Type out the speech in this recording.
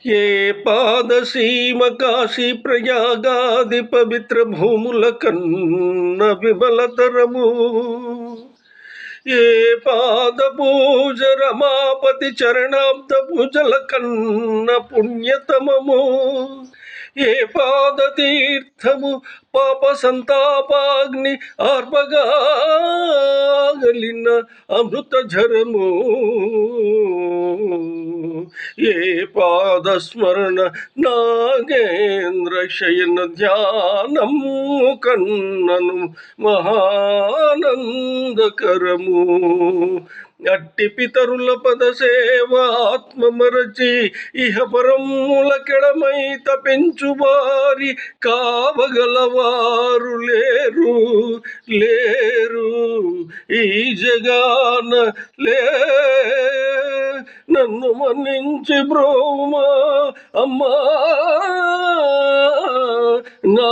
ఏ పాదసీమ కాశీ ప్రయాగాది పవిత్ర భూముల కన్న విమలతరము, ఏ పాద పూజ రమాపతి చరణాబ్ద పూజల కన్న పుణ్యతమము, ఏ పాద తీర్థము పాప సంతాపాగ్ని ఆర్పగాగలిన అమృత ఝరము, ఏ పాదస్మరణ నాగేంద్ర శయన ధ్యానము కన్నను మహానందకరము. అట్టి పితరుల పద సేవ ఆత్మ మరచి ఇహపరముల కెడమై తపించు వారి కావగలవారు లేరు లేరు ఈ జగాన లే. నన్ను మన్నించి బ్రోమా అమ్మా, నా